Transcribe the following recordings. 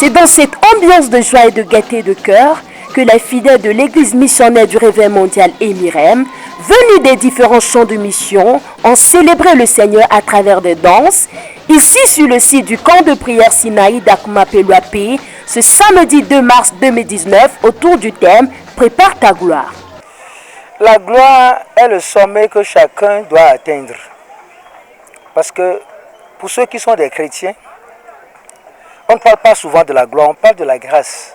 C'est dans cette ambiance de joie et de gaieté de cœur que les fidèles de l'église missionnaire du Réveil mondial Emirem, venus des différents champs de mission, ont célébré le Seigneur à travers des danses, ici sur le site du camp de prière Sinaï d'Akumapeluape, ce samedi 2 mars 2019, autour du thème « Prépare ta gloire ». La gloire est le sommet que chacun doit atteindre. Parce que pour ceux qui sont des chrétiens, on ne parle pas souvent de la gloire, on parle de la grâce.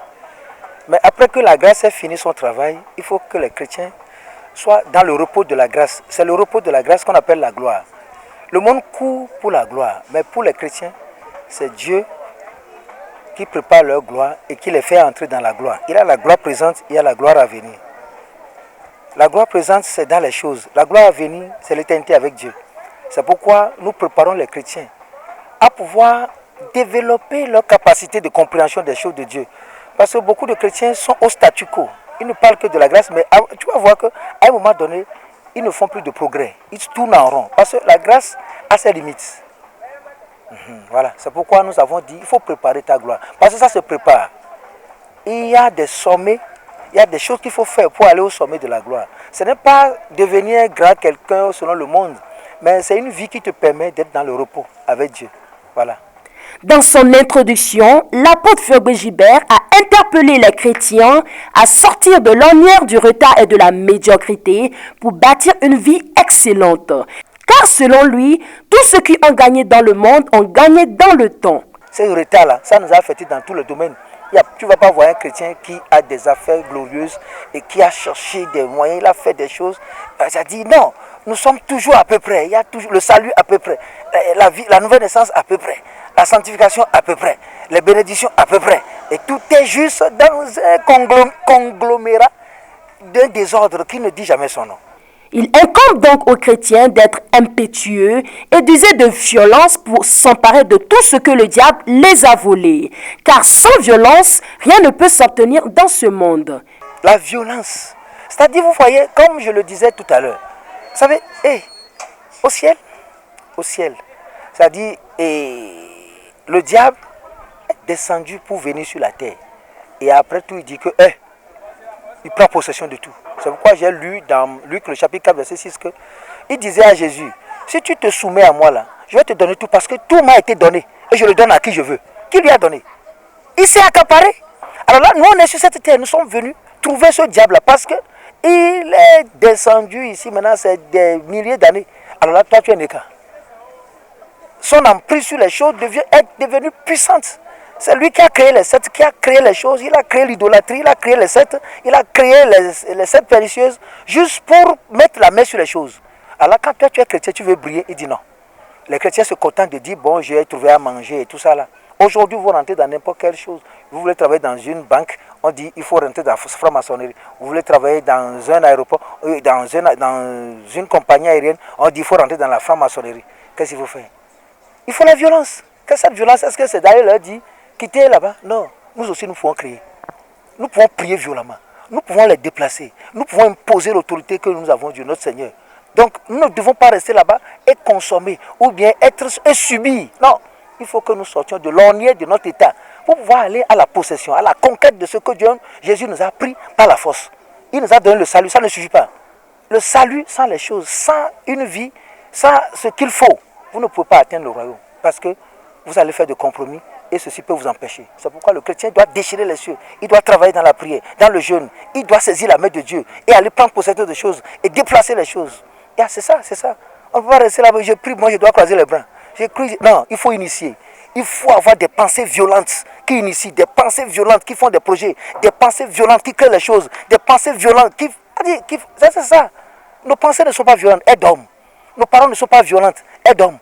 Mais après que la grâce ait fini son travail, il faut que les chrétiens soient dans le repos de la grâce. C'est le repos de la grâce qu'on appelle la gloire. Le monde court pour la gloire, mais pour les chrétiens, c'est Dieu qui prépare leur gloire et qui les fait entrer dans la gloire. Il y a la gloire présente, il y a la gloire à venir. La gloire présente, c'est dans les choses. La gloire à venir, c'est l'éternité avec Dieu. C'est pourquoi nous préparons les chrétiens à pouvoir développer leur capacité de compréhension des choses de Dieu. Parce que beaucoup de chrétiens sont au statu quo. Ils ne parlent que de la grâce, mais tu vas voir qu'à un moment donné, ils ne font plus de progrès. Ils tournent en rond. Parce que la grâce a ses limites. Voilà. C'est pourquoi nous avons dit, il faut préparer ta gloire. Parce que ça se prépare. Il y a des sommets, il y a des choses qu'il faut faire pour aller au sommet de la gloire. Ce n'est pas devenir grand quelqu'un selon le monde, mais c'est une vie qui te permet d'être dans le repos avec Dieu. Voilà. Dans son introduction, l'apôtre Ferbe Gibert a interpellé les chrétiens à sortir de l'ornière du retard et de la médiocrité pour bâtir une vie excellente. Car selon lui, tous ceux qui ont gagné dans le monde ont gagné dans le temps. Ce retard-là, ça nous a affecté dans tous les domaines. Tu ne vas pas voir un chrétien qui a des affaires glorieuses et qui a cherché des moyens, il a fait des choses. Ça dit non, nous sommes toujours à peu près. Il y a toujours le salut à peu près, la nouvelle naissance à peu près, la sanctification à peu près, les bénédictions à peu près. Et tout est juste dans un conglomérat d'un désordre qui ne dit jamais son nom. Il incombe donc aux chrétiens d'être impétueux et d'user de violence pour s'emparer de tout ce que le diable les a volés. Car sans violence, rien ne peut s'obtenir dans ce monde. La violence, c'est-à-dire, vous voyez, comme je le disais tout à l'heure, vous savez, au ciel, c'est-à-dire, le diable est descendu pour venir sur la terre. Et après tout, il dit que, il prend possession de tout. C'est pourquoi j'ai lu dans Luc le chapitre 4, verset 6, qu'il disait à Jésus, si tu te soumets à moi là, je vais te donner tout parce que tout m'a été donné et je le donne à qui je veux. Qui lui a donné? Il s'est accaparé. Alors là, nous on est sur cette terre, nous sommes venus trouver ce diable là parce qu'il est descendu ici maintenant, c'est des milliers d'années. Alors là, toi tu es un écart. Son emprise sur les choses est devenue puissante. C'est lui qui a créé les sept, qui a créé les choses, il a créé l'idolâtrie, il a créé les sept, il a créé les sept pernicieuses, juste pour mettre la main sur les choses. Alors quand toi tu es chrétien, tu veux briller, il dit non. Les chrétiens se contentent de dire, bon, j'ai trouvé à manger et tout ça là. Aujourd'hui, vous rentrez dans n'importe quelle chose. Vous voulez travailler dans une banque, on dit, il faut rentrer dans la franc-maçonnerie. Vous voulez travailler dans un aéroport, dans une compagnie aérienne, on dit, il faut rentrer dans la franc-maçonnerie. Qu'est-ce qu'il faut faire? Il faut la violence. Qu'est-ce que cette violence? Est-ce que c'est d'aller leur dire, quitter là-bas? Non, nous aussi nous pouvons créer. Nous pouvons prier violemment. Nous pouvons les déplacer. Nous pouvons imposer l'autorité que nous avons de notre Seigneur. Donc nous ne devons pas rester là-bas et consommer ou bien être et subir. Non, il faut que nous sortions de l'ornière de notre état pour pouvoir aller à la possession, à la conquête de ce que Jésus nous a pris par la force. Il nous a donné le salut, ça ne suffit pas. Le salut sans les choses, sans une vie, sans ce qu'il faut, vous ne pouvez pas atteindre le royaume parce que vous allez faire des compromis. Et ceci peut vous empêcher. C'est pourquoi le chrétien doit déchirer les cieux. Il doit travailler dans la prière, dans le jeûne. Il doit saisir la main de Dieu et aller prendre possession des choses et déplacer les choses. C'est ça, c'est ça. On ne peut pas rester là-bas, je prie, moi je dois croiser les bras. Non, il faut initier. Il faut avoir des pensées violentes qui initient, des pensées violentes qui font des projets, des pensées violentes qui créent les choses, des pensées violentes qui c'est ça. Nos pensées ne sont pas violentes, elles dorment. Nos paroles ne sont pas violentes, elles dorment.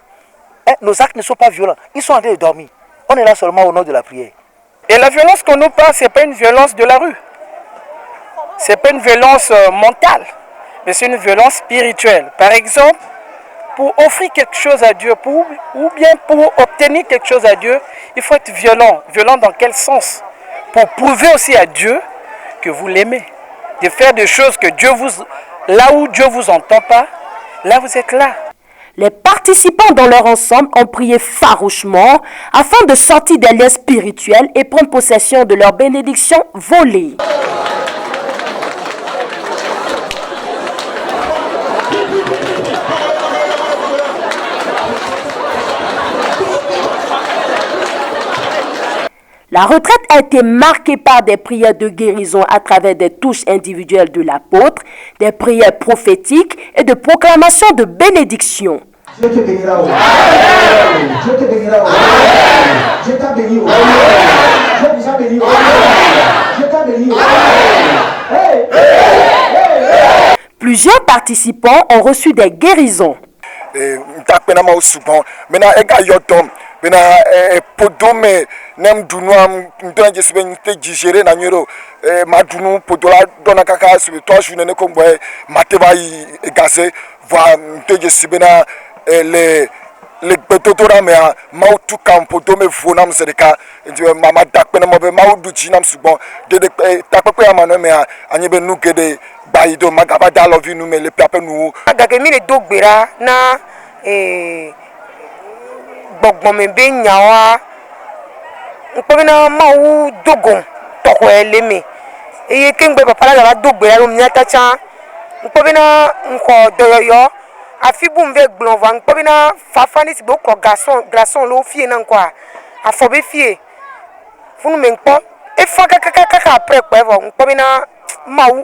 Nos actes ne sont pas violents, ils sont en train de dormir. On est là seulement au nom de la prière. Et la violence qu'on nous parle, ce n'est pas une violence de la rue. Ce n'est pas une violence mentale, mais c'est une violence spirituelle. Par exemple, pour offrir quelque chose à Dieu, ou bien pour obtenir quelque chose à Dieu, il faut être violent. Violent dans quel sens? Pour prouver aussi à Dieu que vous l'aimez. De faire des choses que Dieu vous... Là où Dieu ne vous entend pas, là vous êtes là. Les participants dans leur ensemble ont prié farouchement afin de sortir des liens spirituels et prendre possession de leur bénédiction volée. La retraite a été marquée par des prières de guérison à travers des touches individuelles de l'apôtre, des prières prophétiques et de proclamation de bénédiction. Dieu te bénira. Dieu te bénira. Dieu t'a béni. Dieu vous a béni. Dieu t'a béni. Plusieurs participants ont reçu des guérisons. Bena podome nem dunuam ndona jesibe nte jigere na nyero madunu podola dona kaka sibe to june ne kombo mateba yi gaze va nte jesibe na le betotora me mautu kam podome vonam sedeka nje mama dakpena mo be maudu jinam subon de takpepe amano me anyebe nu gede bayido magaba da love you nu me le pape nu agage mi le dogbera na gbọgbọn mi bẹ nyawa nkpọbina mawu dogon tọkọ eleme eye kengbe papa la dogbe la mi atacha nkpọbina nkọ doyoyo afibu mve gblonva nkpọbina fafani si bo ko garçon lo fie na nkọ afobe fie funu me nkpọ efa kaka après kwevo nkpọbina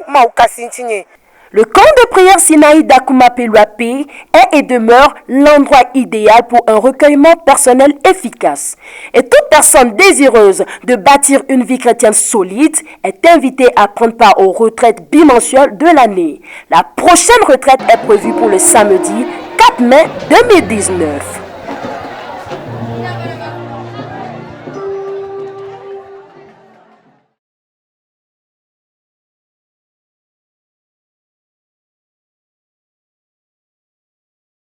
mawu kasi ntinye. Le camp de prière Sinaï d'Akumape-Luape est et demeure l'endroit idéal pour un recueillement personnel efficace. Et toute personne désireuse de bâtir une vie chrétienne solide est invitée à prendre part aux retraites bimensuelles de l'année. La prochaine retraite est prévue pour le samedi 4 mai 2019.